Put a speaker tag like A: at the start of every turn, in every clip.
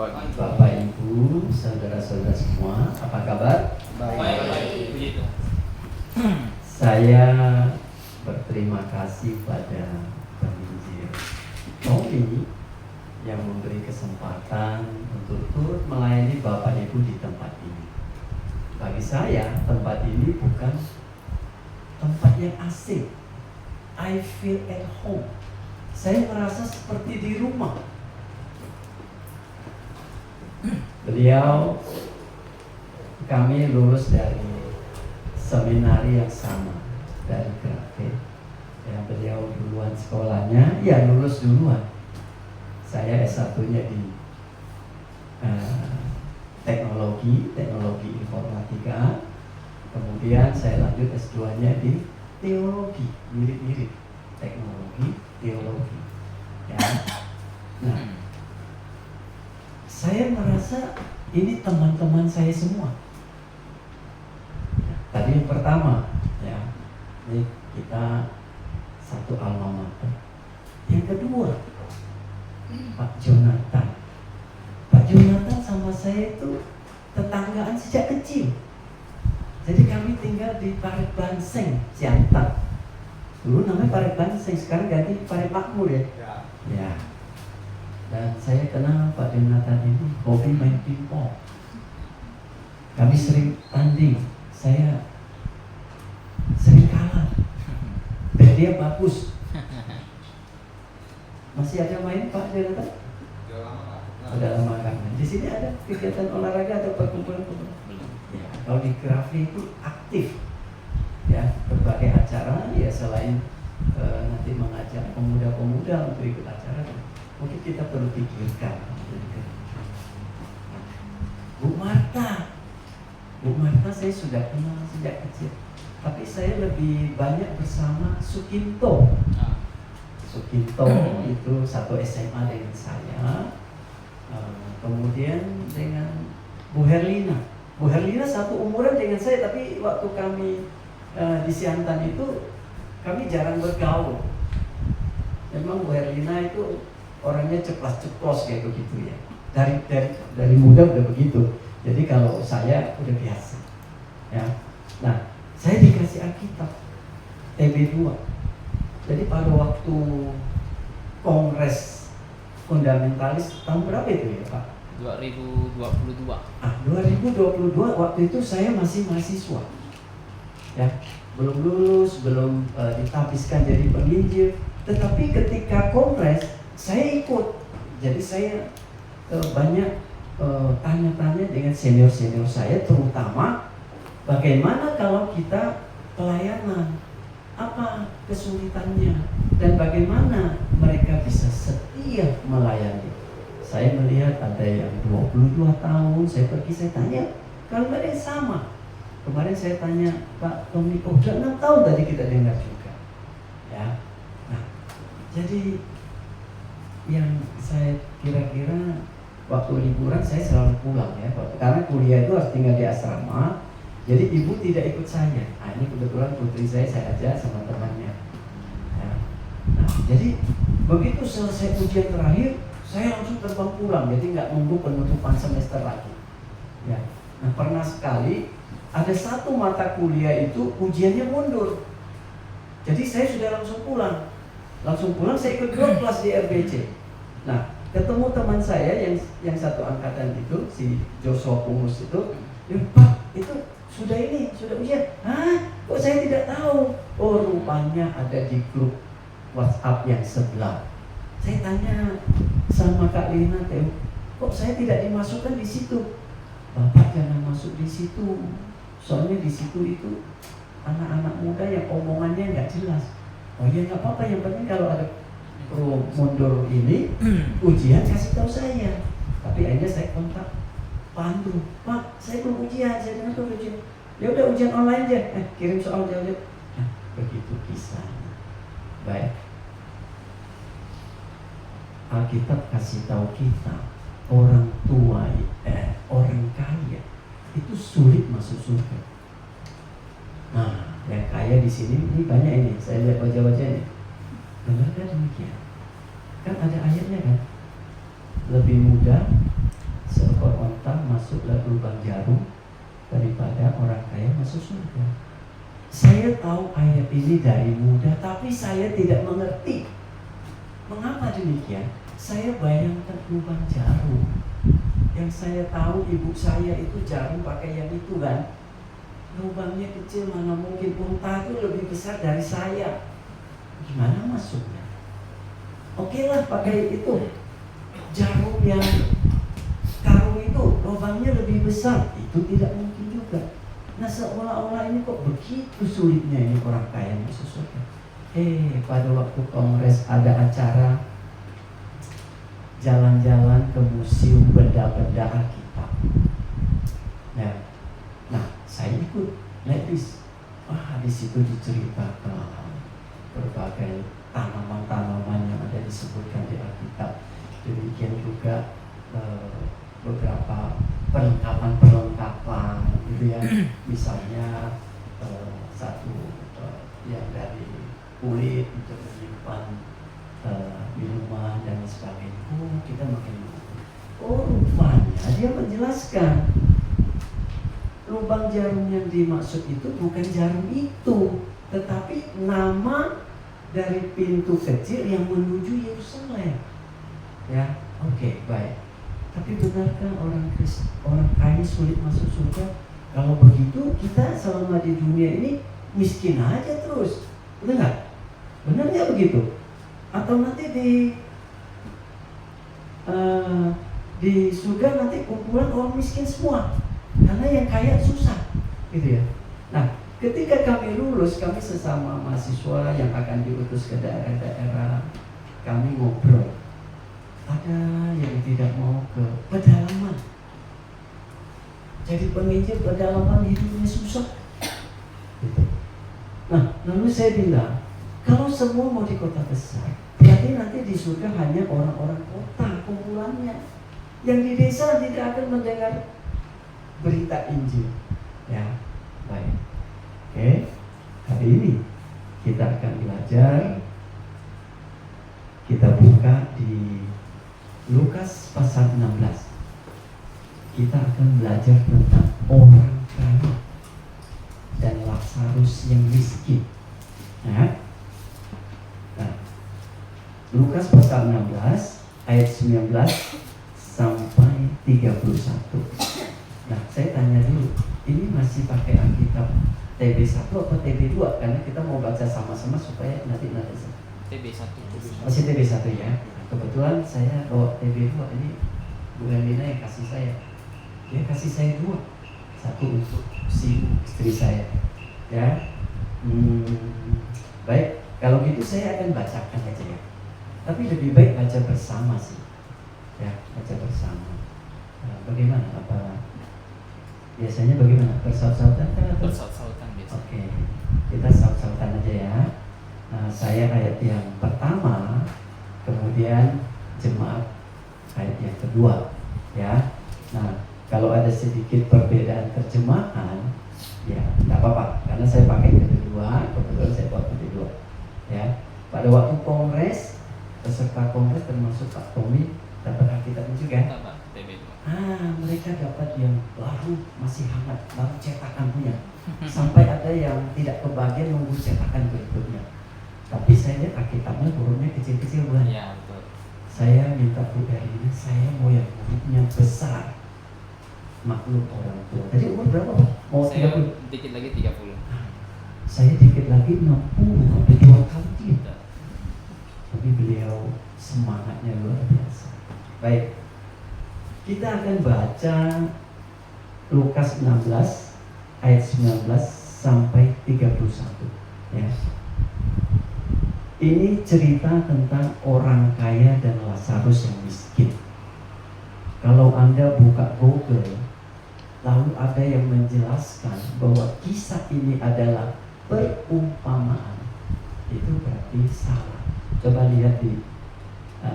A: Bapak, Ibu, saudara-saudara semua, apa kabar?
B: Baik.
A: Saya berterima kasih pada penginjil Tommy yang memberi kesempatan untuk turut melayani Bapak Ibu di tempat ini. Bagi saya, tempat ini bukan tempat yang asing. I feel at home. Saya merasa seperti di rumah. Beliau, kami lulus dari seminari yang sama, dari Grafe. Ya, beliau duluan sekolahnya, ya lulus duluan. Saya S1-nya di teknologi informatika. Kemudian saya lanjut S2-nya di teologi, mirip-mirip teknologi, teologi. Ya. Nah, saya merasa ini teman-teman saya semua. Tadi yang pertama, ya, ini kita satu alma mater. Yang kedua, Pak Jonathan. Pak Jonathan sama saya itu tetanggaan sejak kecil. Jadi kami tinggal di Parit Banseng, Siantar. Dulu namanya Parit Banseng, sekarang ganti Parit Makmur ya. Ya. Dan saya kenal Pak Jonathan ini hobi main pingpong. Kami sering tanding. Saya sering kalah. Dan dia bagus. Masih ada main Pak Jonathan? Sudah lama kan. Di sini ada kegiatan olahraga atau perkumpulan? Ya, kalau di Grafe itu aktif. Ya, berbagai acara ya selain nanti mengajak pemuda-pemuda untuk ikut acara. Mungkin kita perlu pikirkan. Bu Marta saya sudah kenal sejak kecil. Tapi saya lebih banyak bersama Sukinto. Sukinto itu satu SMA dengan saya. Kemudian dengan Bu Herlina. Bu Herlina satu umuran dengan saya, tapi waktu kami di Siantan itu kami jarang bergaul. Memang Bu Herlina itu orangnya ceplas-ceplos kayak begitu ya. Dari muda udah begitu. Jadi kalau saya udah biasa. Ya. Nah, saya dikasih Alkitab TB2. Jadi pada waktu Kongres Fundamentalis tahun berapa itu ya, Pak?
B: 2022.
A: 2022 waktu itu saya masih mahasiswa. Ya, belum lulus, belum ditapiskan jadi penginjil. Tetapi ketika kongres saya ikut, jadi saya banyak tanya-tanya dengan senior-senior saya, terutama bagaimana kalau kita pelayanan, apa kesulitannya, dan bagaimana mereka bisa setia melayani. Saya melihat ada yang 22 tahun, saya pergi, saya tanya, kalau ada yang sama. Kemarin saya tanya Pak Tommy, udah 6 tahun tadi kita dengar juga. Ya, nah, jadi yang saya kira-kira waktu liburan saya selalu pulang ya, karena kuliah itu harus tinggal di asrama. Jadi ibu tidak ikut saya. Nah, ini kebetulan putri saya ajak sama temannya. Ya. Nah, jadi begitu selesai ujian terakhir, saya langsung terbang pulang. Jadi nggak nunggu penutupan semester lagi. Ya. Nah, pernah sekali ada satu mata kuliah itu ujiannya mundur. Jadi saya sudah langsung pulang. Saya ikut 2 kelas di RBC. Nah, ketemu teman saya yang satu angkatan itu, si Joshua Pungus itu, ya Pak, itu sudah ujian. Hah? Kok saya tidak tahu? Oh, rupanya ada di grup WhatsApp yang sebelah. Saya tanya sama Kak Lina, kok saya tidak dimasukkan di situ? Bapak jangan masuk di situ. Soalnya di situ itu anak-anak muda yang omongannya nggak jelas. Oh ya nggak apa-apa, yang penting kalau ada mundur ini ujian kasih tahu saya. Tapi akhirnya saya kontak Pandu, Pak, saya belum ujian, saya dengar tuh ujian. Ya udah ujian online aja, kirim soal jawab. Nah, begitu kisahnya. Baik. Alkitab kasih tahu kita orang tua, orang kaya itu sulit masuk surga. Nah, yang kaya di sini ini banyak ini. Saya lihat wajah-wajahnya. Benarkah demikian? Kan ada ayatnya kan? Lebih mudah seekor onta masuk dalam lubang jarum daripada orang kaya masuk surga. Saya tahu ayat ini dari muda, tapi saya tidak mengerti. Mengapa demikian? Saya bayangkan lubang jarum. Yang saya tahu ibu saya itu jarum pakai yang itu kan. Lubangnya kecil, mana mungkin unta itu lebih besar dari saya. Gimana masuknya? Oke lah pakai itu. Jarum yang karung itu lubangnya lebih besar. Itu tidak mungkin juga. Nah seolah-olah ini kok begitu sulitnya ini orang kaya masuk surga. Pada waktu kongres ada acara jalan-jalan ke museum benda-benda Alkitab. Ya. Nah, saya ikut lebis. Wah, di situ diceritakan berbagai tanaman-tanaman yang ada disebutkan di Alkitab. Demikian juga beberapa perlengkapan gitu ya. Misalnya satu yang dari kulit untuk menyimpan minuman dan sebagainya. Kita makin rupanya dia menjelaskan lubang jarum yang dimaksud itu bukan jarum itu, tetapi nama dari pintu kecil yang menuju Yerusalem. Ya, oke, baik. Tapi benarkah orang kaya sulit masuk surga? Kalau begitu kita selama di dunia ini miskin aja terus, benar nggak? Benar nggak begitu? Atau nanti di surga nanti kumpulan orang miskin semua, karena yang kaya susah, gitu ya. Nah, ketika kami lulus, kami sesama mahasiswa yang akan diutus ke daerah-daerah, kami ngobrol. Ada yang tidak mau ke pedalaman. Jadi penginjil pedalaman hidupnya susah. Gitu. Nah, lalu saya bilang, kalau semua mau di kota besar, berarti nanti di surga hanya orang-orang kota kumpulannya. Yang di desa tidak akan mendengar berita Injil. Ya, baik. Oke, hari ini kita akan belajar. Kita buka di Lukas pasal 16. Kita akan belajar tentang orang kaya dan Lazarus yang miskin. Nah, Lukas pasal 16 ayat 19 sampai 31. Nah, saya tanya dulu, ini masih pakai Alkitab TB1 atau TB2? Karena kita mau baca sama-sama supaya nanti
B: TB1.
A: masih TB1 ya. Kebetulan saya bawa TB2, ini Bu Elina yang kasih saya. Dia kasih saya 2. Satu untuk si istri saya. Ya. Baik, kalau gitu saya akan bacakan aja ya. Tapi lebih baik baca bersama sih. Ya, baca bersama. Nah, bagaimana? Apa biasanya bagaimana? Bersaut-sautan kan?
B: Bersaut-sautan biasa.
A: Oke, kita saut-sautan aja ya. Nah, saya ayat yang pertama, kemudian jemaat ayat yang kedua, ya. Nah, kalau ada sedikit perbedaan terjemahan, ya tidak apa-apa, karena saya pakai kedua, kebetulan saya bawa kedua, ya. Pada waktu kongres, peserta kongres termasuk Pak Tommy dapat Alkitab juga.
B: Dapat TB2.
A: Mereka dapat yang baru, masih hangat, baru cetakan punya. Sampai ada yang tidak kebagian nunggu cetakan berikutnya. Tapi saya lihat Alkitabnya hurufnya kecil-kecil bukan?
B: Iya, betul.
A: Saya minta Bu ini, saya mau yang hurufnya besar. Maklum orang tua. Tadi umur berapa Pak? Mau
B: Saya
A: 30?
B: dikit lagi 30.
A: Saya dikit lagi 60, hampir 2 kali kita. Tapi beliau semangatnya luar biasa. Baik, kita akan baca Lukas 16 ayat 19 sampai 31 ya. Ini cerita tentang orang kaya dan Lazarus yang miskin. Kalau Anda buka Google, lalu ada yang menjelaskan bahwa kisah ini adalah perumpamaan, itu berarti salah. Coba lihat di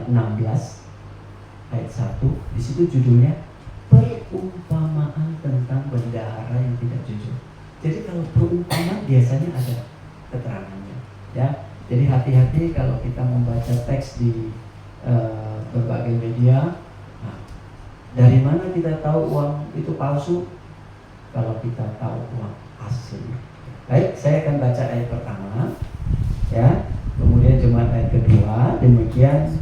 A: 16 ayat 1, di situ judulnya perumpamaan tentang bendahara yang tidak jujur. Jadi kalau perumpamaan biasanya ada keterangannya, ya. Jadi hati-hati kalau kita membaca teks di berbagai media. Nah, Dari mana kita tahu uang itu palsu? Kalau kita tahu uang asli. Baik, saya akan baca ayat pertama, ya. Kemudian jemaat ayat kedua, demikian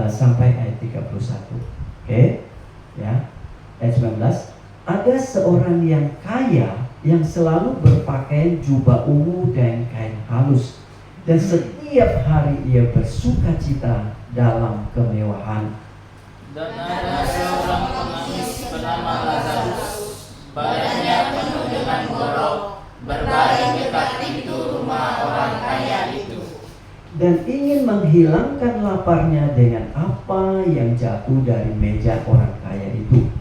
A: sampai ayat 31. Oke, ya. Ayat 19. Ada seorang yang kaya yang selalu berpakaian jubah ungu dan kain halus, dan setiap hari ia bersuka cita dalam kemewahan.
B: Dan ada seorang pengemis bernama Lazarus, badannya penuh dengan borok, berbaring dekat pintu rumah orang kaya itu,
A: dan ingin menghilangkan laparnya dengan apa yang jatuh dari meja orang kaya itu.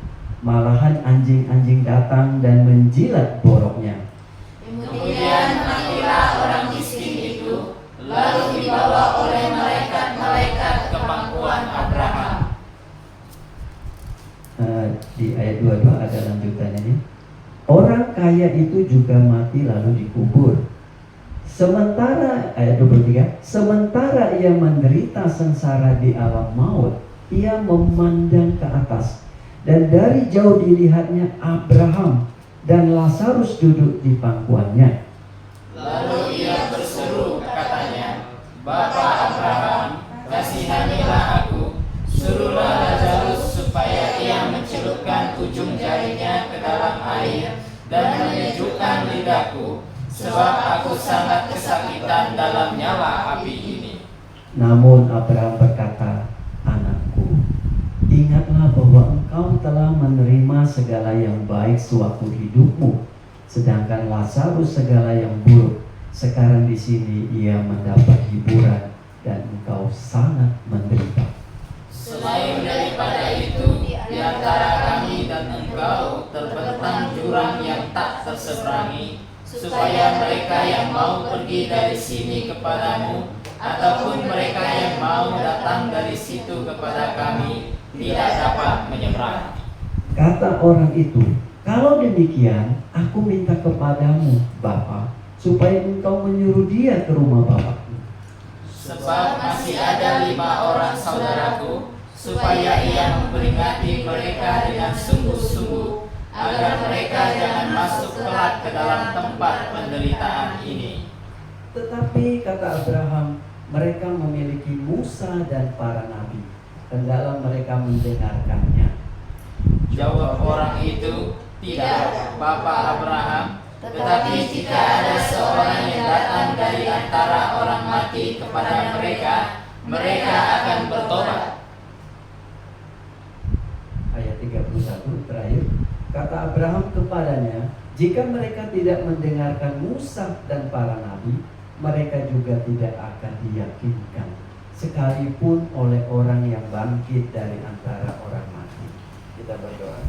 A: Malahan anjing-anjing datang dan menjilat boroknya.
B: Kemudian matilah orang miskin itu, lalu dibawa oleh malaikat-malaikat ke pangkuan Abraham.
A: Di ayat 22 ada lanjutannya ini. Orang kaya itu juga mati lalu dikubur. Sementara ayat 23, sementara ia menderita sengsara di alam maut, ia memandang ke atas, dan dari jauh dilihatnya Abraham dan Lazarus duduk di pangkuannya.
B: Lalu ia berseru, katanya, Bapa Abraham, kasihanilah aku, suruhlah Lazarus supaya ia mencelupkan ujung jarinya ke dalam air dan menyejukkan lidahku, sebab aku sangat kesakitan dalam nyala api ini.
A: Namun Abraham berkata, anakku, ingatlah bahwa engkau telah menerima segala yang baik sewaktu hidupmu, sedangkan Lazarus segala yang buruk. Sekarang di sini ia mendapat hiburan dan engkau sangat menderita.
B: Selain daripada itu, di antara kami dan engkau terbentang jurang yang tak terseberangi, supaya mereka yang mau pergi dari sini kepadamu, ataupun mereka yang mau datang dari situ kepada kami, tidak dapat menyeberang.
A: Kata orang itu, kalau demikian, aku minta kepadamu, Bapa, supaya engkau menyuruh dia ke rumah bapakku.
B: Sebab masih ada 5 orang saudaraku, supaya ia memperingati mereka dengan sungguh-sungguh, agar mereka jangan masuk kelak ke dalam tempat penderitaan ini.
A: Tetapi kata Abraham, mereka memiliki Musa dan para nabi, hendaklah mereka mendengarkannya.
B: Jawab orang itu, tidak, Bapak Abraham, tetapi jika ada seorang yang datang dari antara orang mati kepada mereka, mereka akan bertobat.
A: Ayat 31 terakhir, kata Abraham kepadanya, jika mereka tidak mendengarkan Musa dan para nabi, mereka juga tidak akan diyakinkan, sekalipun oleh orang yang bangkit dari antara orang mati. Kita berdoa.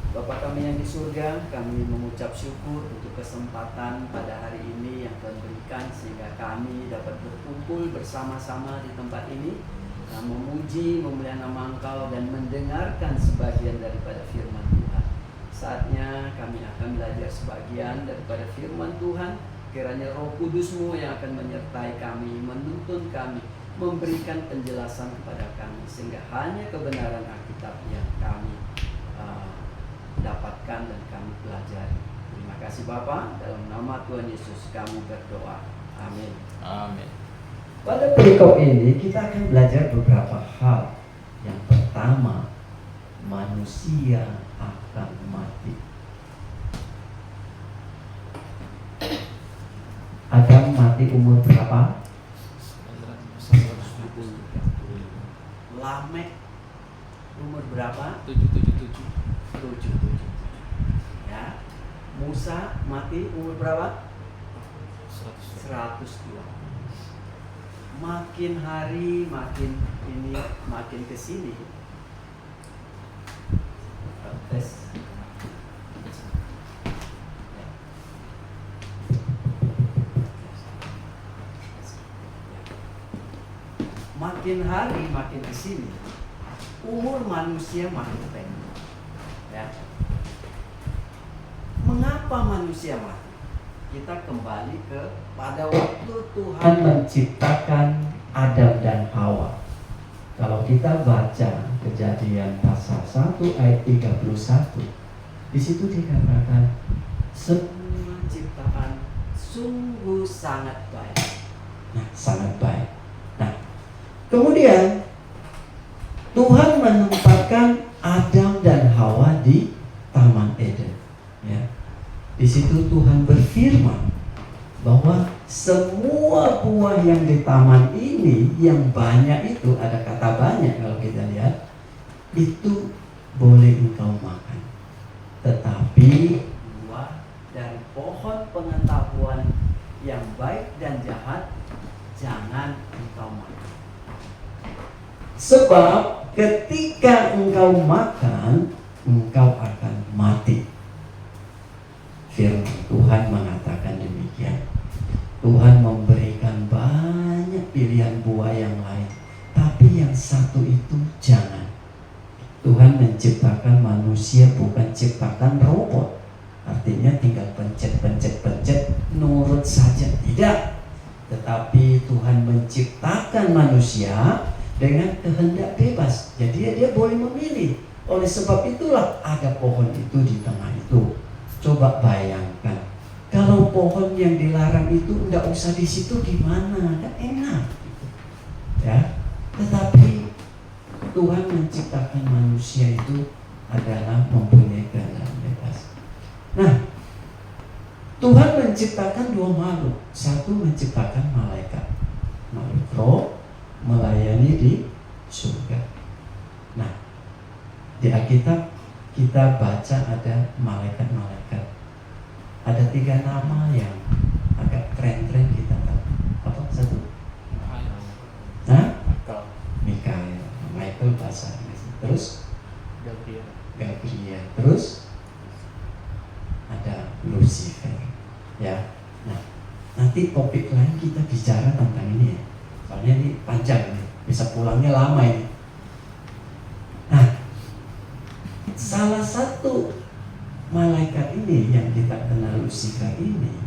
A: Bapa kami yang di surga, kami mengucap syukur untuk kesempatan pada hari ini yang Tuhan berikan, sehingga kami dapat berkumpul bersama-sama di tempat ini, memuji, memuliakan nama Engkau, dan mendengarkan sebagian daripada firman Tuhan. Saatnya kami akan belajar sebagian daripada firman Tuhan. Kiranya Roh Kudus-Mu yang akan menyertai kami, menuntun kami, memberikan penjelasan kepada kami, sehingga hanya kebenaran Alkitab yang kami dapatkan dan kami pelajari. Terima kasih Bapa, dalam nama Tuhan Yesus kami berdoa. Amin.
B: Amin.
A: Pada perikop ini kita akan belajar beberapa hal. Yang pertama, manusia akan mati. Adam mati umur berapa? Lamek umur berapa?
B: 777.
A: 7. Ya. Musa mati umur berapa? 102. Makin hari makin kesini. Tes. Makin hari makin kesini, umur manusia makin pendek. Ya. Mengapa manusia mati? Kita kembali pada waktu Tuhan menciptakan Adam dan Hawa. Kalau kita baca Kejadian pasal 1 ayat 31, di situ dikatakan semua ciptaan sungguh sangat baik. Nah, sangat baik. Nah, kemudian Tuhan menempatkan Adam dan Hawa di Taman Eden. Ya. Di situ Tuhan berfirman bahwa semua buah yang di taman ini, yang banyak itu, ada kata banyak kalau kita lihat, itu boleh engkau makan. Tetapi buah dari pohon pengetahuan yang baik dan jahat jangan engkau makan. Sebab ketika engkau makan, engkau akan mati. Firman Tuhan mengatakan demikian. Tuhan memberikan banyak pilihan buah yang lain, tapi yang satu itu jangan. Tuhan menciptakan manusia bukan ciptakan robot. Artinya tinggal pencet, nurut saja. Tidak. Tetapi Tuhan menciptakan manusia dengan kehendak bebas. Jadi dia boleh memilih. Oleh sebab itulah ada pohon itu di tengah itu. Coba bayangkan, kalau pohon yang dilarang itu tidak usah di situ, gimana? Tidak enak, ya. Tetapi Tuhan menciptakan manusia itu adalah mempunyai kehendak bebas. Nah, Tuhan menciptakan dua makhluk. Satu menciptakan malaikat, makhluk roh, melayani di surga. Nah, di Alkitab kita baca ada malaikat-malaikat. Ada 3 nama yang agak keren-keren kita tahu. Apa? Satu? Mikael. Michael bahasa Inggris. Terus? Gabriel. Terus? Ada Lucifer. Ya. Nah, nanti topik lain kita bicara tentang ini ya. Soalnya ini panjang nih. Bisa pulangnya lama ini. Nah, salah satu malaikat ini yang kita kenal Lucifer ini,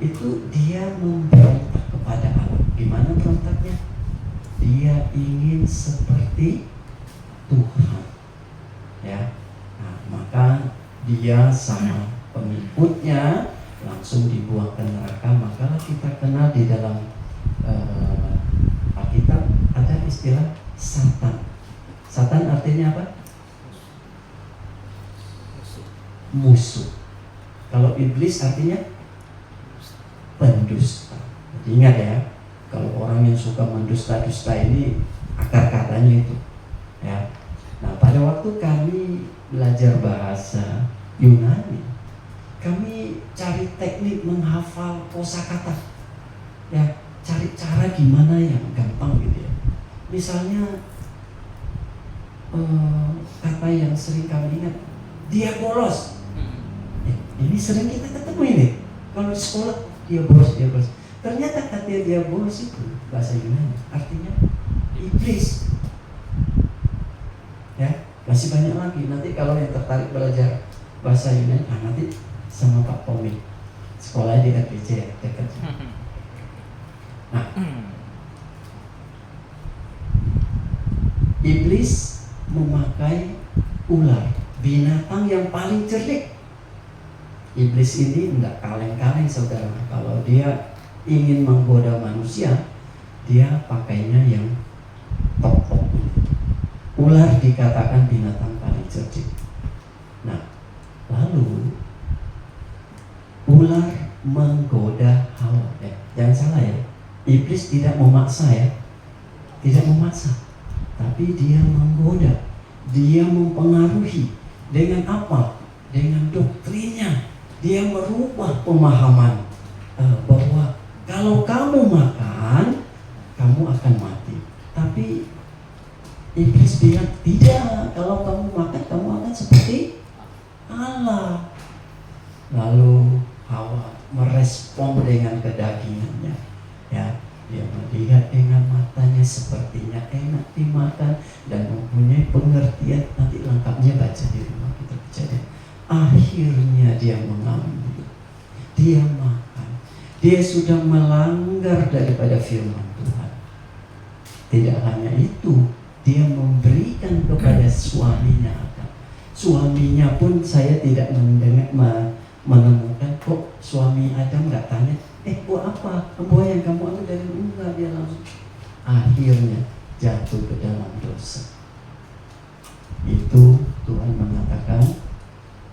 A: itu dia memberontak kepada Allah. Gimana berontaknya? Dia ingin seperti Tuhan. Ya. Nah, maka dia sama pengikutnya langsung dibuang ke neraka. Maka kita kenal di dalam Alkitab ada istilah Satan. Satan artinya apa? Musuh. Kalau iblis artinya pendusta. Jadi ingat ya, kalau orang yang suka mendusta-dusta ini akar katanya itu. Ya. Nah, pada waktu kami belajar bahasa Yunani, kami cari teknik menghafal kosakata. Ya, cari cara gimana yang gampang gitu ya. Misalnya kata yang sering kami ingat, diabolos. Ini sering kita ketemu ini. Kalau di sekolah diabolos. Ternyata kata diabolos itu bahasa Yunani artinya iblis. Ya, masih banyak lagi. Nanti kalau yang tertarik belajar bahasa Yunani, nanti sama Pak Pomi. Sekolahnya di RPC ya, dekat. Nah, iblis memakai ular, binatang yang paling cerdik. Iblis ini enggak kaleng-kaleng saudara. Kalau dia ingin menggoda manusia, dia pakainya yang top-top. Ular dikatakan binatang paling cerdik. Nah, lalu ular menggoda Hawa. Jangan salah ya, iblis tidak memaksa ya, tidak memaksa, tapi dia menggoda, dia mempengaruhi. Dengan apa? Dengan doktrinnya. Dia merubah pemahaman bahwa kalau kamu makan, kamu akan mati. Tapi iblis bilang tidak, kalau kamu makan, kamu akan seperti Allah. Lalu Hawa merespon dengan kedagingannya. Ya, dia melihat dengan matanya sepertinya enak dimakan dan mempunyai pengertian. Nanti lengkapnya baca di rumah kita Kejadian. Akhirnya dia mengambil, dia makan. Dia sudah melanggar daripada firman Tuhan. Tidak hanya itu, dia memberikan kepada suaminya Adam. Suaminya pun saya tidak menemukan kok suami Adam nggak tanya, buat apa? Buah yang kamu ambil dari enggak, dia langsung. Akhirnya jatuh ke dalam dosa. Itu Tuhan mengatakan,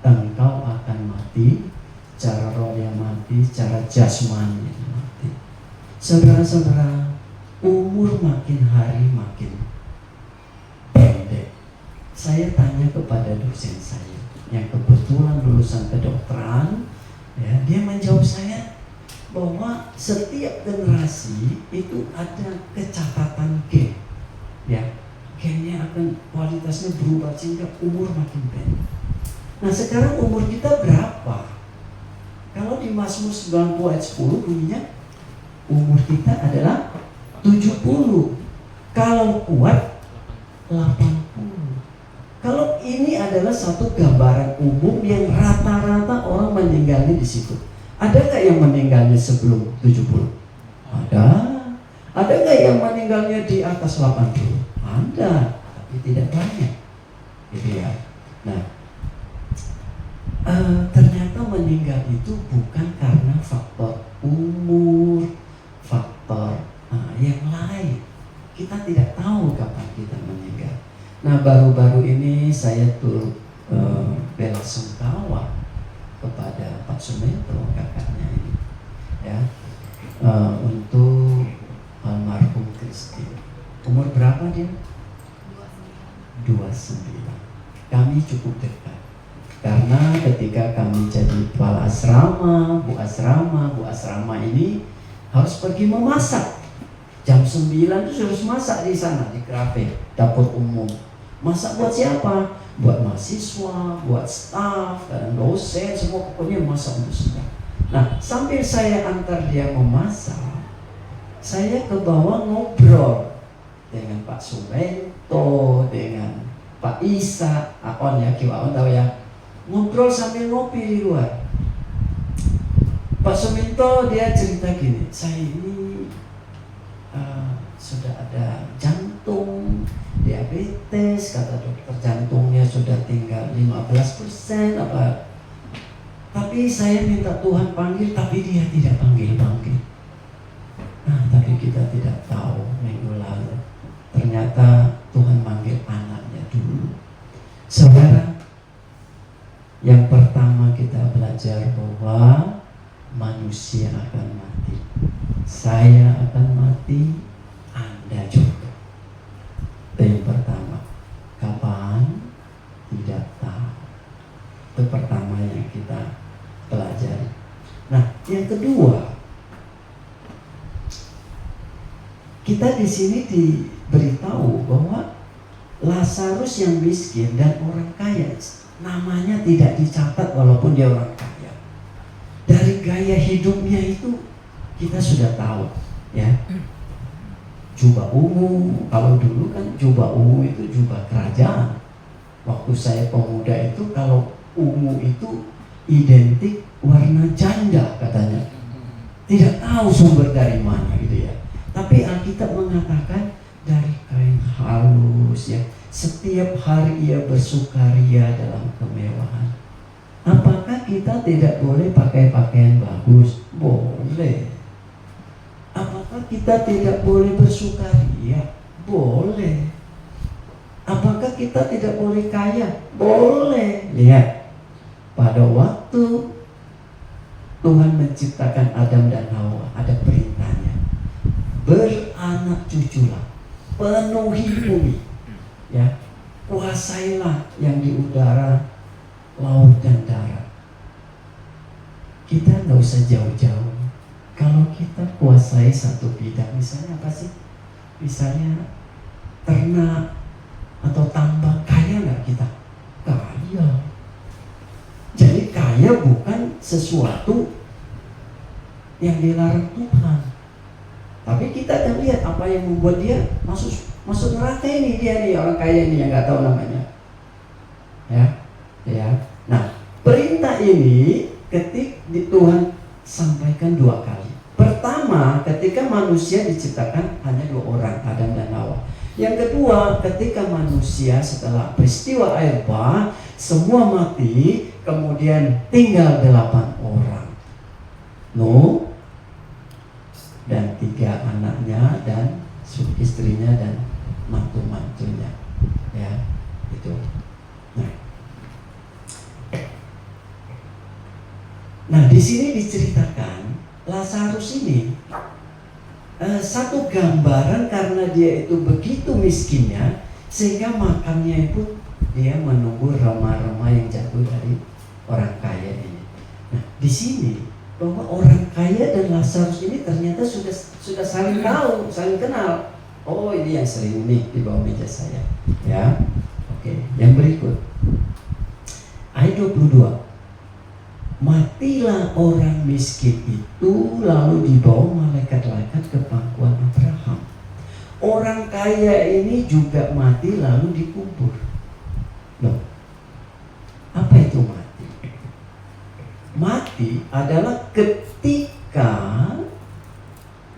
A: engkau akan mati, secara rohnya mati, secara jasmani mati. Saudara-saudara, umur makin hari makin pendek. Saya tanya kepada dosen saya yang kebetulan lulusan kedokteran, ya, dia menjawab saya bahwa setiap generasi itu ada kecatatan gen, ya, gennya akan kualitasnya berubah sehingga umur makin pendek. Nah, sekarang umur kita berapa? Kalau di Mazmur 90 ayat 10 bunyinya umur kita adalah 70. Kalau kuat 80. Kalau ini adalah satu gambaran umum yang rata-rata orang meninggalnya di situ. Ada nggak yang meninggalnya sebelum 70? Ada. Ada nggak yang meninggalnya di atas 80? Ada, tapi tidak banyak. Gitu ya. Nah, ternyata meninggal itu bukan karena faktor umur, faktor yang lain. Kita tidak tahu kapan kita meninggal. Nah, baru-baru ini saya turut bela sungkawa kepada Pak Sumetro, kakaknya ini, ya, untuk almarhum Kristi. Umur berapa dia? 29. Kami cukup dekat. Karena ketika kami jadi kepala asrama, Bu asrama ini harus pergi memasak. Jam 9 itu harus masak di sana, di kafe, dapur umum. Masak buat siapa? Buat mahasiswa, buat staf, dan dosen, semua pokoknya masak untuk semua. Nah, sambil saya antar dia memasak, saya ke bawah ngobrol dengan Pak Sumento, dengan Pak Isa, Aon ya, Kiw Aon tahu ya. Ngobrol sambil ngopi di luar. Pak Sumento dia cerita gini, saya ini sudah ada jantung, diabetes, kata dokter jantungnya sudah tinggal 15% apa. Tapi saya minta Tuhan panggil, tapi dia tidak panggil-panggil. Nah, tapi kita tidak tahu minggu lalu ternyata Tuhan manggil anaknya dulu. Saudara, yang pertama kita belajar bahwa manusia akan mati. Saya akan mati, Anda juga. Itu yang pertama. Kapan? Tidak tahu. Itu pertama yang kita pelajari. Nah, yang kedua, kita di sini diberitahu bahwa Lazarus yang miskin dan orang kaya namanya tidak dicatat walaupun dia orang kaya. Dari gaya hidupnya itu kita sudah tahu, ya. Jubah ungu, kalau dulu kan jubah ungu itu jubah kerajaan. Waktu saya pemuda itu kalau ungu itu identik warna janda katanya. Tidak tahu sumber dari mana gitu ya. Tapi Alkitab mengatakan dari kain halus, ya. Setiap hari ia bersukaria dalam kemewahan. Apakah kita tidak boleh pakai pakaian bagus? Boleh. Apakah kita tidak boleh bersukaria? Boleh. Apakah kita tidak boleh kaya? Boleh. Lihat, pada waktu Tuhan menciptakan Adam dan Hawa, ada perintahnya. Beranak cuculah, penuhi bumi, ya, kuasailah yang di udara, laut dan darat. Kita nggak usah jauh-jauh. Kalau kita kuasai satu bidang, misalnya apa sih? Misalnya ternak atau tambang, kaya nggak kita? Kaya. Jadi kaya bukan sesuatu yang dilarang Tuhan. Tapi kita akan lihat apa yang membuat dia masuk neraka ini, dia nih orang kaya ini yang nggak tahu namanya. Ya. Nah, perintah ini ketika Tuhan sampaikan 2 kali. Pertama, ketika manusia diciptakan hanya 2 orang, Adam dan Hawa. Yang kedua, ketika manusia setelah peristiwa air bah, semua mati, kemudian tinggal 8 orang. Nuh dan 3 anaknya dan istrinya dan mantu-mantunya. Ya, itu. Nah, di sini diceritakan Lazarus ini satu gambaran karena dia itu begitu miskinnya sehingga makannya itu dia menunggu remah-remah yang jatuh dari orang kaya ini. Nah, di sini bahwa orang kaya dan Lazarus ini ternyata sudah saling tahu, saling kenal. Oh, ini yang sering nih di bawah meja saya. Ya, oke. Yang berikut ayat 22. Matilah orang miskin itu lalu dibawa malaikat-malaikat ke pangkuan Abraham. Orang kaya ini juga mati lalu dikubur. Loh, apa itu mati? Mati adalah ketika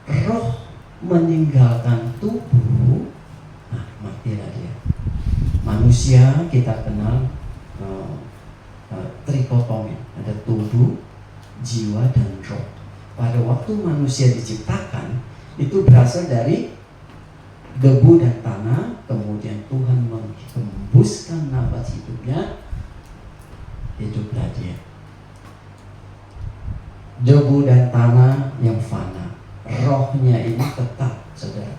A: roh meninggalkan tubuh. Nah, matilah dia. Manusia kita kenal trikotomi, ada tubuh, jiwa, dan roh. Pada waktu manusia diciptakan, itu berasal dari debu dan tanah, kemudian Tuhan menghembuskan nafas hidupnya, hiduplah dia. Debu dan tanah yang fana, rohnya ini tetap, saudara.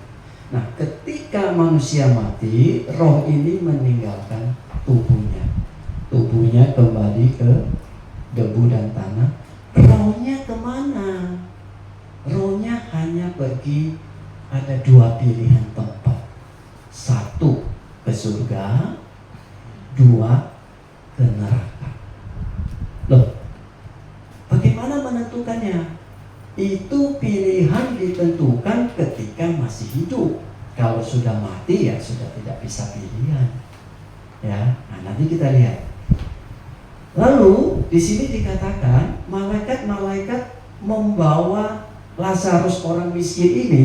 A: Nah, ketika manusia mati, roh ini meninggalkan tubuhnya. Tubuhnya kembali ke debu dan tanah. Rohnya kemana? Rohnya hanya pergi, ada 2 pilihan tempat. 1 ke surga, 2 ke neraka. Loh, bagaimana menentukannya? Itu pilihan ditentukan ketika masih hidup. Kalau sudah mati ya sudah tidak bisa pilihan. Ya, nah nanti kita lihat. Lalu di sini dikatakan malaikat-malaikat membawa Lazarus orang miskin ini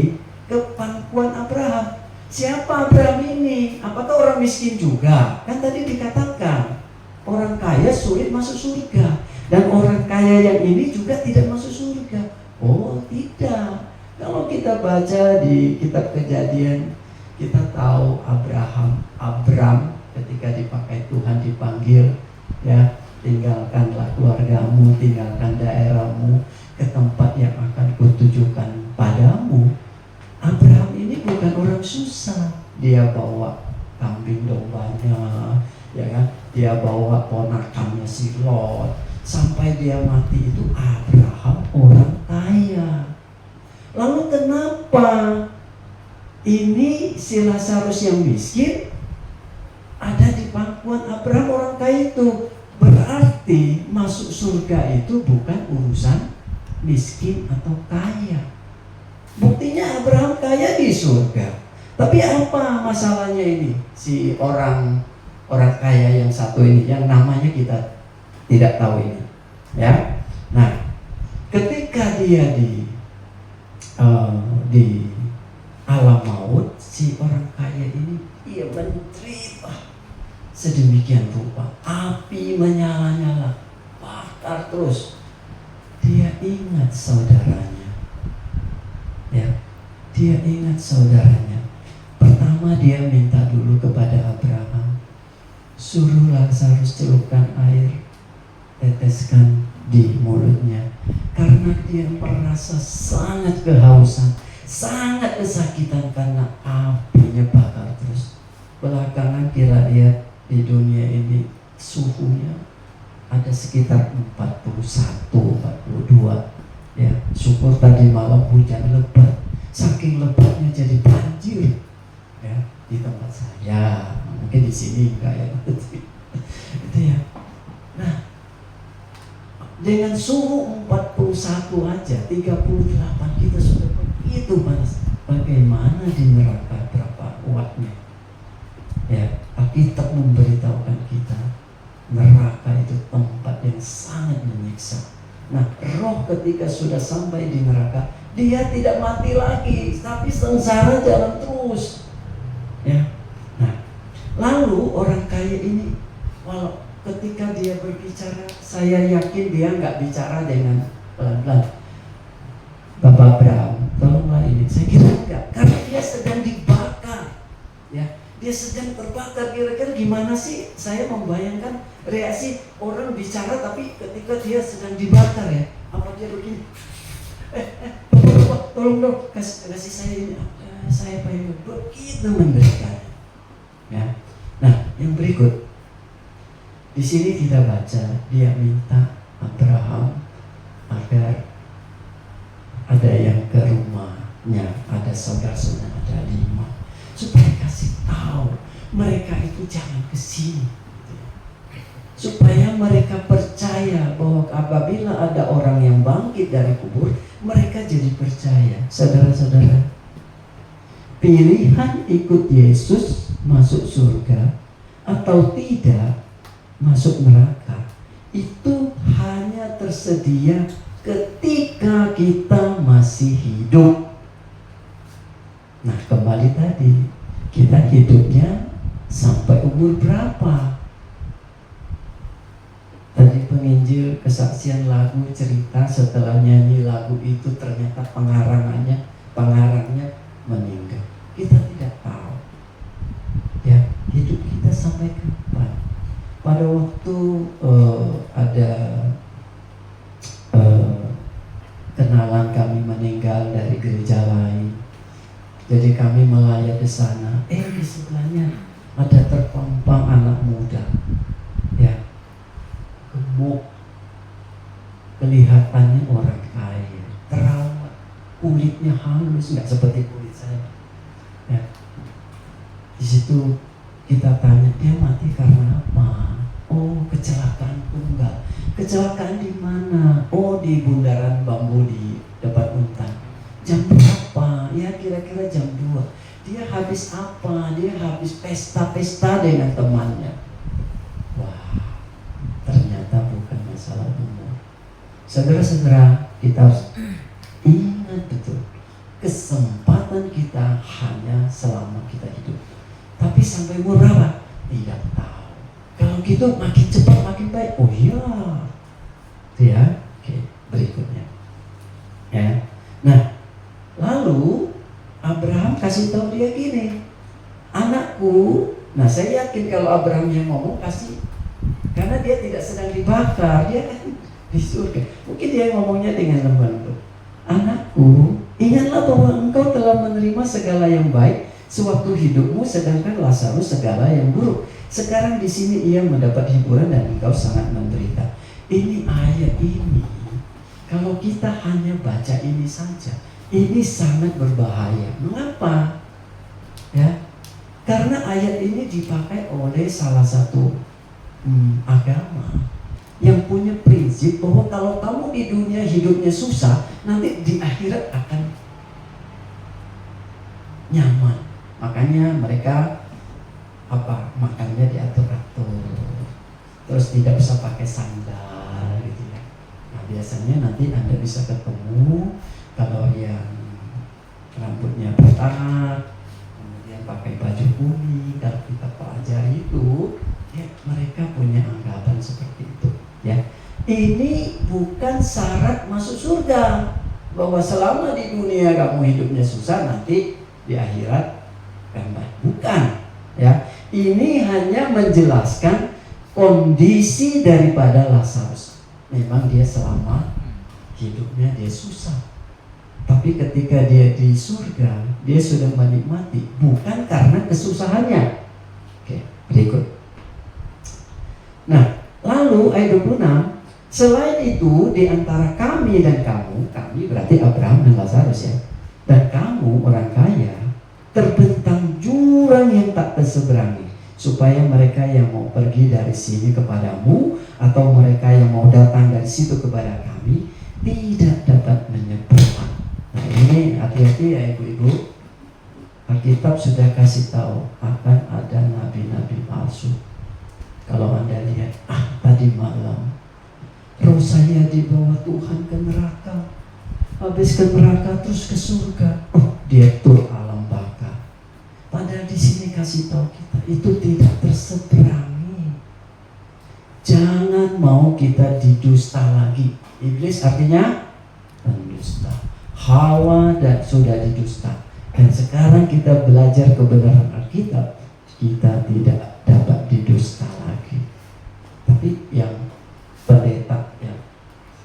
A: ke pangkuan Abraham. Siapa Abraham ini? Apakah orang miskin juga? Kan tadi dikatakan orang kaya sulit masuk surga dan orang kaya yang ini juga tidak masuk surga. Oh tidak. Kalau kita baca di kitab Kejadian, kita tahu Abram ketika dipakai Tuhan dipanggil, ya, tinggalkanlah keluargamu, tinggalkan daerahmu ke tempat yang akan kutujukan padamu. Abraham ini bukan orang susah. Dia bawa kambing dombanya, ya kan? Dia bawa ponakannya si Lot. Sampai dia mati itu Abraham orang kaya. Lalu kenapa ini si Lazarus yang miskin ada di pangkuan Abraham orang kaya itu? Berarti masuk surga itu bukan urusan miskin atau kaya. Buktinya Abraham kaya di surga. Tapi apa masalahnya ini? Si orang kaya yang satu ini, yang namanya kita tidak tahu ini, ya. Nah, ketika dia di alam maut, si orang kaya ini dia menderita sedemikian rupa, api menyala-nyala, bakar terus. Dia ingat saudaranya, ya, dia ingat saudaranya. Pertama dia minta dulu kepada Abraham, suruh Lazarus celupkan air, teteskan di mulutnya, karena dia merasa sangat kehausan, sangat kesakitan karena apinya bakar terus. Belakangan kita lihat di dunia ini suhunya ada sekitar 41, 42. Ya, syukur tadi malam hujan lebat. Saking lebatnya jadi banjir. Ya, di tempat saya. Mungkin di sini enggak ya. Itu ya. Nah, dengan suhu 41 aja, 38 kita sudah begitu panas. Bagaimana di neraka berapa wattnya? Ya, Alkitab memberitahukan kita neraka itu tempat yang sangat menyiksa. Nah, roh ketika sudah sampai di neraka, dia tidak mati lagi, tapi sengsara jalan terus. Ya, Lalu orang kaya ini, walau ketika dia berbicara, saya yakin dia nggak bicara dengan pelan-pelan. Bapak Abraham, tolonglah ini. Saya kira enggak, karena dia sedang dibakar. Ya, dia sedang terbakar. Kira-kira gimana sih? Saya membayangkan reaksi orang bicara, tapi ketika dia sedang dibakar ya. Apa dia begini? Bapak, tolong dong, kasih saya ini. Saya pengen begitu menderita. Ya. Nah, yang berikut. Di sini kita baca, dia minta Abraham agar ada yang ke rumahnya, ada saudara-saudara, ada 5, supaya kasih tahu mereka itu jangan ke sini, supaya mereka percaya bahwa apabila ada orang yang bangkit dari kubur, mereka jadi percaya. Saudara-saudara, pilihan ikut Yesus masuk surga atau tidak masuk neraka itu hanya tersedia ketika kita masih hidup. Nah, kembali tadi, kita hidupnya sampai umur berapa? Tadi penginjil kesaksian lagu cerita setelah nyanyi lagu itu ternyata pengarangnya meninggal. Kita tidak tahu. Ya, hidup kita sampai kapan? Pada waktu ada kenalan kami meninggal dari gereja lain, jadi kami melayat di sana. Di sebelahnya ada terpampang anak muda, ya, gemuk, kelihatannya orang kaya, terawat, kulitnya halus, nggak seperti kulit saya. Ya. Di situ kita tanya, dia mati karena apa? Oh, kecelakaan tunggal. Kecelakaan di mana? Oh, di bundaran bambu di depan Untan. Jam berapa? Ya kira-kira jam 2. Dia habis apa? Dia habis pesta-pesta dengan temannya. Wah, ternyata bukan masalah umur. Saudara-saudara, kita harus ingat betul, kesempatan kita hanya selama kita hidup. Tapi sampai umur berapa? Tidak tahu. Kalau gitu makin cepat makin baik. Oh iya. Ya. Oke, berikutnya. Ya. Nah, lalu Abraham kasih tahu dia gini, anakku. Nah, saya yakin kalau Abraham yang ngomong pasti, karena dia tidak sedang dibakar, dia kan di surga. Mungkin dia ngomongnya dengan lembut. Anakku, ingatlah bahwa engkau telah menerima segala yang baik sewaktu hidupmu, sedangkan Lazarus segala yang buruk. Sekarang di sini ia mendapat hiburan dan engkau sangat menderita. Ini ayat ini, kalau kita hanya baca ini saja, ini sangat berbahaya. Mengapa? Ya, karena ayat ini dipakai oleh salah satu agama yang punya prinsip bahwa kalau kamu di dunia hidupnya susah, nanti di akhirat akan nyaman. Makanya mereka makannya diatur-atur, terus tidak bisa pakai sandal gitu ya. Nah, biasanya nanti Anda bisa ketemu kalau yang rambutnya botak, kemudian pakai baju kuning. Kalau kita pelajari itu, ya mereka punya anggapan seperti itu. Ya, ini bukan syarat masuk surga, bahwa selama di dunia kamu hidupnya susah, nanti di akhirat bukan, ya. Ini hanya menjelaskan kondisi daripada Lazarus. Memang dia selama hidupnya dia susah, tapi ketika dia di surga, dia sudah menikmati, bukan karena kesusahannya. Oke, berikut. Nah, lalu ayat 26, selain itu di antara kami dan kamu, kami berarti Abraham dan Lazarus ya, dan kamu orang kaya, terbentang jurang yang tak terseberangi, supaya mereka yang mau pergi dari sini kepadamu atau mereka yang mau datang dari situ kepada kami tidak dapat menyeberang. Nah, ini hati-hati ya ibu-ibu. Alkitab sudah kasih tahu akan ada nabi-nabi palsu. Kalau Anda lihat, tadi malam roh saya dibawa Tuhan ke neraka, habis ke neraka terus ke surga. Dia tur alam baka. Padahal di sini kasih tahu kita itu tidak Jangan mau kita didusta lagi. Iblis artinya pendusta. Hawa dan sudah didusta. Dan sekarang kita belajar kebenaran Alkitab, kita tidak dapat didusta lagi. Tapi yang pendeta, yang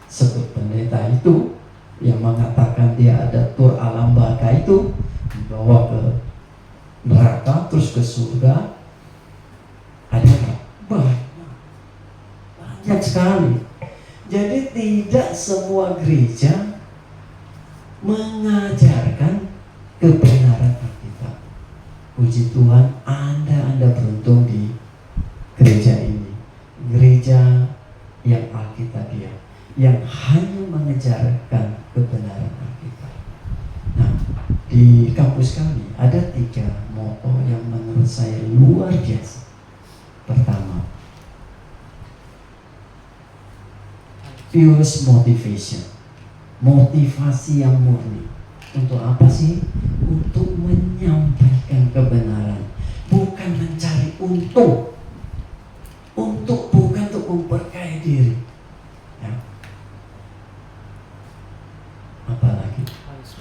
A: sebut pendeta itu, yang mengatakan dia ada tur alam baka itu, dibawa ke neraka terus ke surga, ada nggak? Banyak sekali. Jadi tidak semua gereja mengajarkan kebenaran Alkitab. Puji Tuhan, Anda beruntung di gereja ini, gereja yang Alkitabiah, yang hanya mengejarkan kebenaran Alkitab. Nah, di kampus kami ada 3 moto yang menurut saya luar biasa. Pertama, purest motivation, motivasi yang murni. Untuk apa sih? Untuk menyampaikan kebenaran, bukan mencari untung. Bukan untuk memperkaya diri. Ya. Apalagi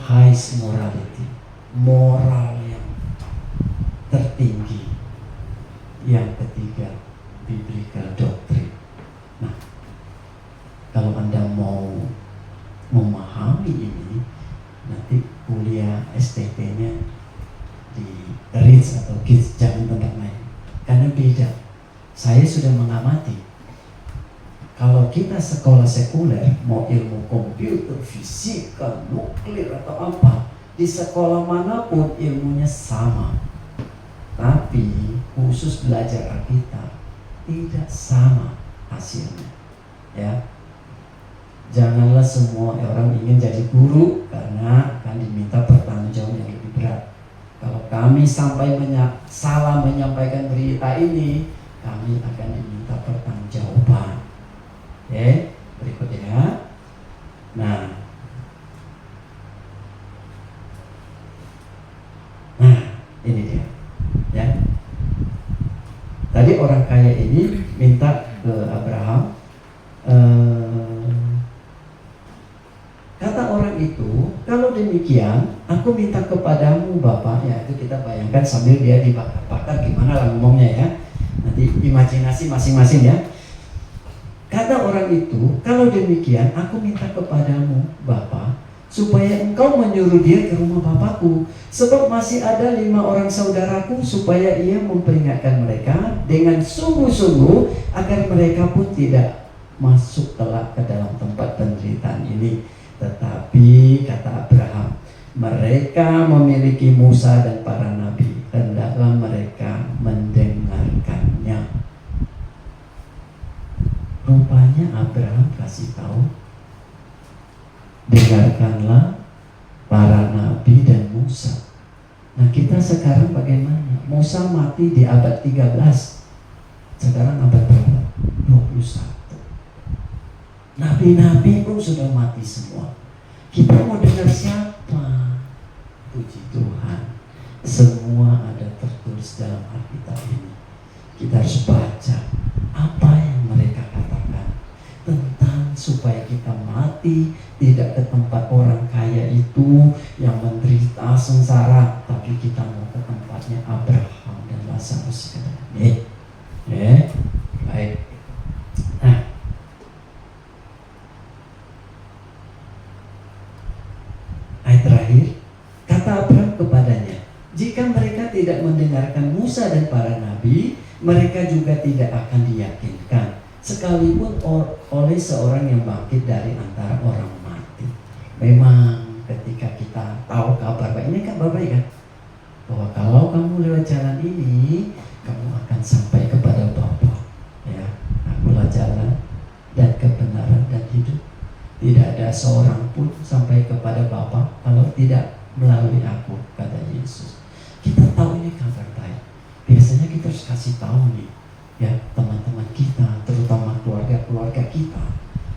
A: highest morality, moral yang tertinggi. Yang ketiga, biblical doctrine. Nah, kalau Anda mau memahami ini, nanti kuliah STT-nya di RITS atau KIDS, jangan tempat lain. Karena beda. Saya sudah mengamati, kalau kita sekolah sekuler, mau ilmu komputer, fisika, nuklir atau apa, di sekolah manapun ilmunya sama. Tapi khusus belajar Alkitab tidak sama hasilnya. Ya. Janganlah semua orang ingin jadi guru karena akan diminta pertanggungjawaban yang lebih berat. Kalau kami sampai salah menyampaikan berita ini, kami akan diminta pertanggungjawaban. Oke, berikutnya. Nah, ini dia. Ya. Tadi orang kaya ini minta ke Abraham, kata orang itu, kalau demikian aku minta kepadamu Bapak. Ya, itu kita bayangkan sambil dia dibakar-bakar, gimana lah ngomongnya ya. Nanti imajinasi masing-masing ya. Kata orang itu, kalau demikian aku minta kepadamu Bapak, supaya engkau menyuruh dia ke rumah Bapakku, sebab masih ada 5 orang saudaraku, supaya ia memperingatkan mereka dengan sungguh-sungguh, agar mereka pun tidak masuk kelak ke dalam tempat penderitaan ini. Tetapi kata Abraham, mereka memiliki Musa dan para nabi, hendaklah mereka mendengarkannya. Rupanya Abraham kasih tahu, dengarkanlah para nabi dan Musa. Nah, kita sekarang bagaimana? Musa mati di abad 13. Sekarang abad berapa? 21. Nabi-nabi pun sudah mati semua. Kita mau dengar siapa? Puji Tuhan, semua ada tertulis dalam Alkitab ini. Kita harus baca apa yang mereka katakan tentang supaya kita mati tidak ke tempat orang kaya itu yang menderita sengsara, tapi kita mau ke tempatnya Abraham dan Lazarus. Baik. Nah, ayat terakhir, kata Abraham kepadanya, jika mereka tidak mendengarkan Musa dan para nabi, mereka juga tidak akan diyakinkan, sekalipun oleh seorang yang bangkit dari antara orang mati. Memang ketika kita tahu kabar baik, ini kabar baik kan, bahwa kalau kamu lewat jalan ini, kamu akan sampai kepada Bapa. Ya, akulah jalan dan kebenaran dan hidup. Tidak ada seorang pun sampai kepada Bapa kalau tidak melalui aku, kata Yesus. Kita tahu ini kabar baik. Biasanya kita harus kasih tahu nih, ya, teman-teman kita, terutama keluarga kita.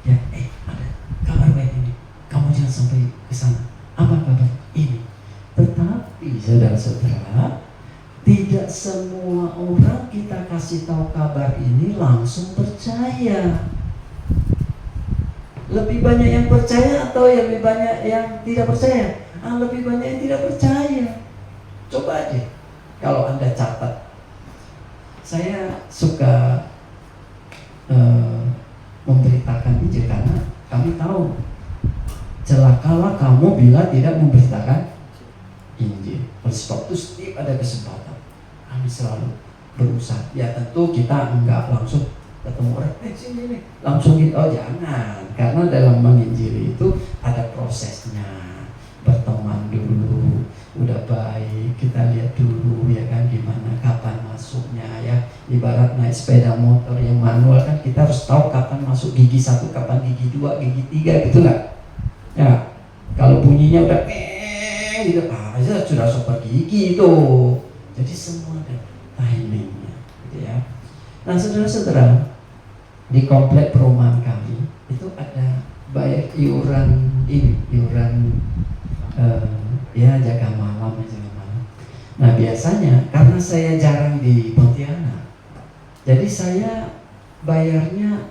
A: Ya, ada kabar baik ini. Kamu jangan sampai ke sana. Apa kabar ini? Tetapi saudara-saudara, tidak semua orang kita kasih tahu kabar ini langsung percaya. Lebih banyak yang percaya atau yang lebih banyak yang tidak percaya? Lebih banyak yang tidak percaya. Coba aja kalau Anda catat. Saya suka memberitakan Injil karena kami tahu celakalah kamu bila tidak memberitakan Injil. Oleh sebab itu setiap ada kesempatan kami selalu berusaha. Ya tentu kita enggak langsung ketemu orang, sini nih, langsung gitu, oh jangan. Karena dalam menginjili itu ada prosesnya. Berteman dulu, udah baik, kita lihat dulu ya kan gimana, kapan masuknya ya. Ibarat naik sepeda motor yang manual kan kita harus tahu kapan masuk gigi 1, kapan gigi 2, gigi 3 gitu nggak? Ya, kalau bunyinya udah gitu, sudah super gigi itu. Jadi semua ada timingnya, gitu ya. Nah, saudara-saudara, di komplek perumahan kami itu ada bayar iuran ya jaga malam. Nah, biasanya karena saya jarang di Pontianak, jadi saya bayarnya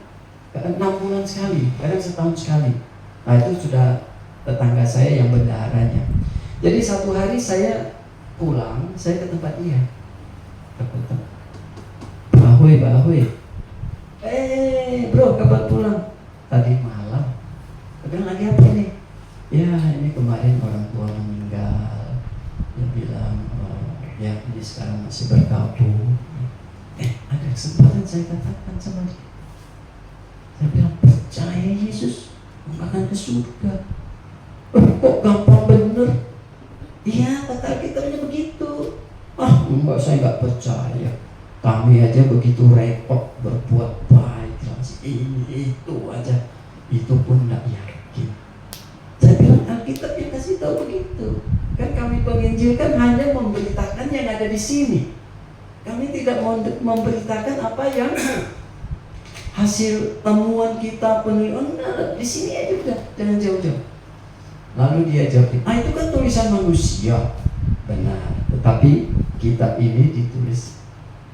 A: 6 bulan sekali, kadang setahun sekali. Nah, itu sudah tetangga saya yang bendaharanya. Jadi satu hari saya pulang, saya ke tempat dia. Bahoy. Bro, kapan pulang? Tadi malam. Bilang lagi apa nih? Ya, ini kemarin orang tua meninggal. Dia bilang, ya ini sekarang masih berkabung. Ada kesempatan saya katakan sama dia. Saya bilang, percaya Yesus akan ke surga. Kok gampang bener? Iya, kata Alkitabnya begitu. Enggak, saya enggak percaya. Kami aja begitu repot berbuat baik, ini itu aja, itu pun enggak yakin. Saya bilang Alkitab yang kasih tahu begitu. Kan kami penginjil kan hanya memberitakan yang ada di sini. Kami tidak mau memberitakan apa yang hasil temuan kita penelitian. Di sini aja udah, jangan jauh-jauh. Lalu dia jawab, itu kan tulisan manusia. Benar, tetapi kitab ini ditulis,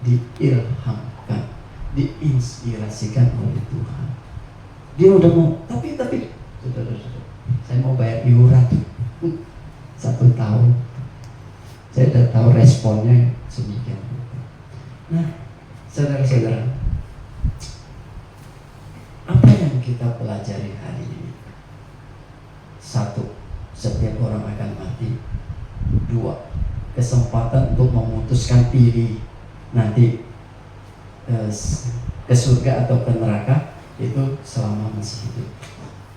A: diilhamkan, diinspirasikan oleh Tuhan. Dia udah mau, tapi saya mau bayar iuran 1 tahun. Saya udah tahu responnya sedemikian. Nah, saudara-saudara, apa yang kita pelajari hari ini? 1, setiap orang akan mati. 2, kesempatan untuk memutuskan pilih nanti ke surga atau ke neraka itu selama masih hidup.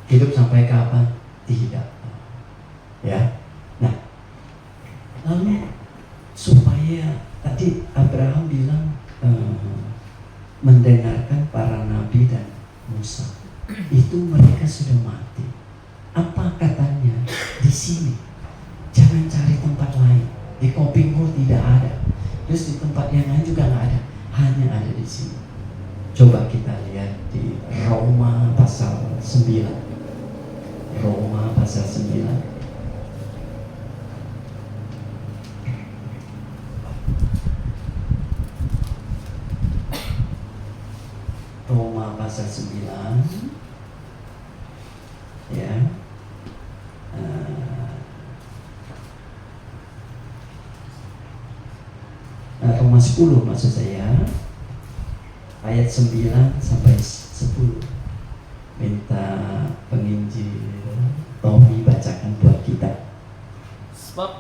A: Hidup sampai kapan? Tidak. Ya. Nah, lalu supaya tadi Abraham bilang mendengarkan para nabi dan Musa, itu mereka sudah mati. Apa katanya di sini? Jangan cari tempat lain. Di Kopingho tidak ada. Terus di tempat yang lain juga nggak ada. Hanya ada di sini. Coba kita lihat di Roma pasal 9. Roma pasal 9. Roma pasal 9. Ya. Roma 10 maksud saya, ayat 9 sampai 10. Minta penginjil Tommy bacakan buat kita.
B: Sebab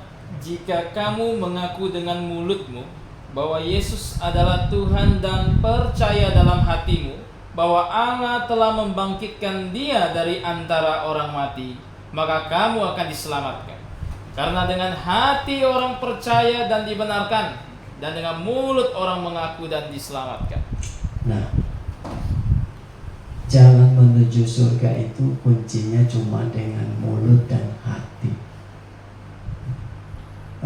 B: jika kamu mengaku dengan mulutmu bahwa Yesus adalah Tuhan dan percaya dalam hatimu bahwa Allah telah membangkitkan Dia dari antara orang mati, maka kamu akan diselamatkan. Karena dengan hati orang percaya dan dibenarkan, dan dengan mulut orang mengaku dan diselamatkan.
A: Nah, jalan menuju surga itu kuncinya cuma dengan mulut dan hati.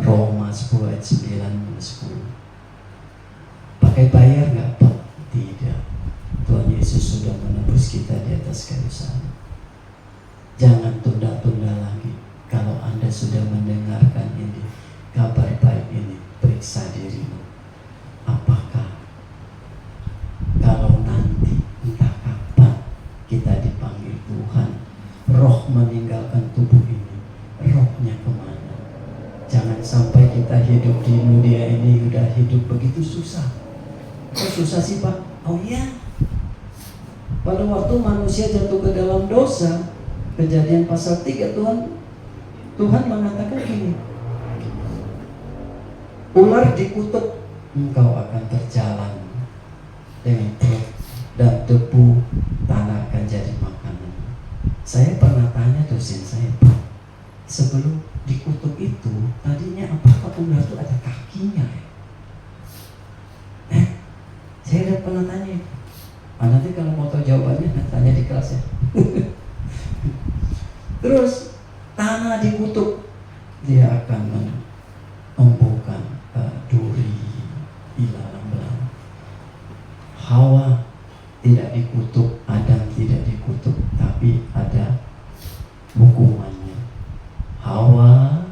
A: Roma 10 ayat 9 10. Pakai bayar nggak Pak? Tidak. Tuhan Yesus sudah menebus kita di atas kayu salib. Jangan tunda-tunda lagi. Kalau Anda sudah mendengarkan ini, kabar baik ini, periksa dirimu. hidup di dunia ini udah hidup begitu susah. Kok susah sih Pak? Oh iya, pada waktu manusia jatuh ke dalam dosa, Kejadian pasal 3, Tuhan mengatakan gini, ular dikutuk, engkau akan berjalan dengan perut dan debu tanah akan jadi makanan. Saya pernah tanya dosen saya, Pak, sebelum dikutuk itu tadinya apakah ular itu ada kakinya? Saya udah pernah tanya. Nanti kalau mau tahu jawabannya tanya di kelas ya. Terus tanah dikutuk, dia akan menumbuhkan duri, ilalang belang. Hawa tidak dikutuk, Adam tidak dikutuk, tapi ada hukumannya. Hawa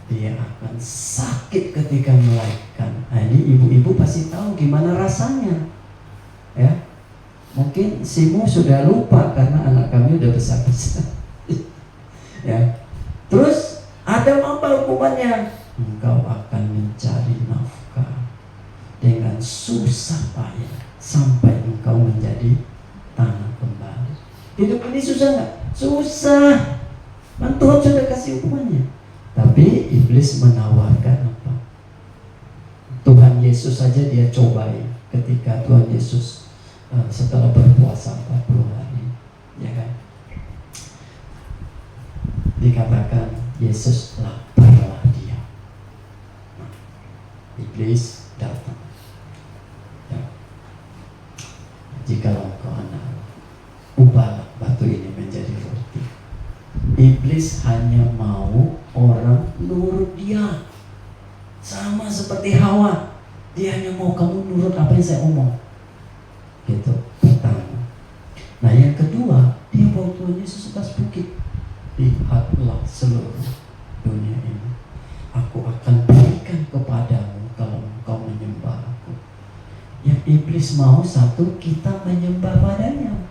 A: dia akan sakit ketika melahirkan. Nah, ini ibu-ibu pasti tahu gimana rasanya, ya. Mungkin Simu sudah lupa karena anak kami udah besar-besar. Ya. Terus Adam apa hukumannya? Engkau akan mencari nafkah dengan susah payah sampai engkau menjadi tanah kembali. Hidup ini susah nggak? Susah. Kan Tuhan sudah kasih hukumannya. Tapi iblis menawarkan apa? Tuhan Yesus saja dia cobai ketika Tuhan Yesus setelah berpuasa 40 hari, ya kan? Dikatakan Yesus laparlah dia. Iblis datang. Ya. Jikalau engkau anak, ubahlah batu ini menjadi roti. Iblis hanya mau orang nurut dia. Sama seperti Hawa, dia hanya mau kamu nurut apa yang saya omong. Gitu, pertama. Nah yang kedua, dia bawa Tuhan Yesus atas bukit. Lihatlah seluruh dunia ini, aku akan berikan kepadamu kalau engkau menyembah aku. Yang iblis mau satu, kita menyembah padanya.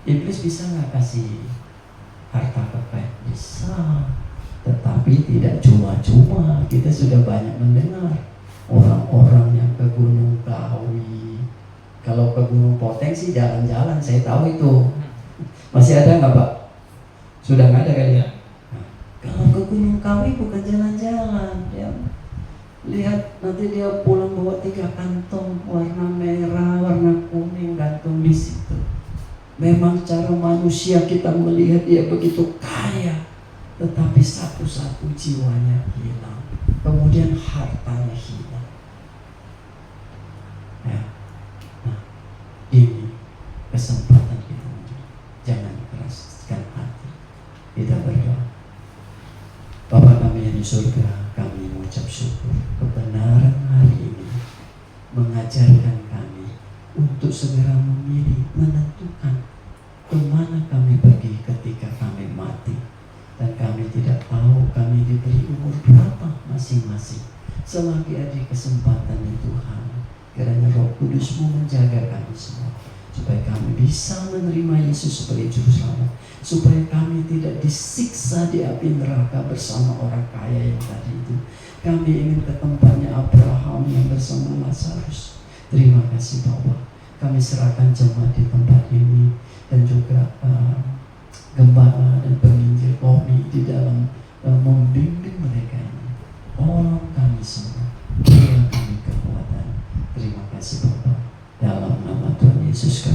A: Iblis bisa nggak kasih harta kekayaan? Bisa, tetapi tidak cuma-cuma. Kita sudah banyak mendengar orang-orang yang ke Gunung Kawi. Kalau ke Gunung Poteng sih jalan-jalan, saya tahu itu. Masih ada nggak Pak? Sudah nggak ada kali ya? Nah, kalau ke Gunung Kawi bukan jalan-jalan, ya. Lihat nanti dia pulang bawa 3 kantong warna merah, warna kuning gantung di situ. Memang cara manusia kita melihat dia begitu kaya, tetapi satu-satu jiwanya hilang, kemudian hartanya hilang. Ya. Nah, ini kesempatan kita, jangan keraskan hati. Kita berdoa. Bapa kami yang di surga, kami mengucap syukur kebenaran hari ini mengajarkan kami untuk segera memilih, menentukan kemana kami pergi ketika kami mati. Dan kami tidak tahu kami diberi umur berapa masing-masing. Selagi ada kesempatan ya Tuhan, kiranya Roh Kudus-Mu menjaga kami semua, supaya kami bisa menerima Yesus sebagai Juru Selamat, supaya kami tidak disiksa di api neraka bersama orang kaya yang tadi itu. Kami ingin ke tempatnya Abraham yang bersama Lazarus. Terima kasih Bapa. Kami serahkan jemaat di tempat ini dan juga gembala dan penginjil kami di dalam membimbing mereka ini. Tolong kami semua, berikan kami kekuatan. Terima kasih Bapa. Dalam nama Tuhan Yesus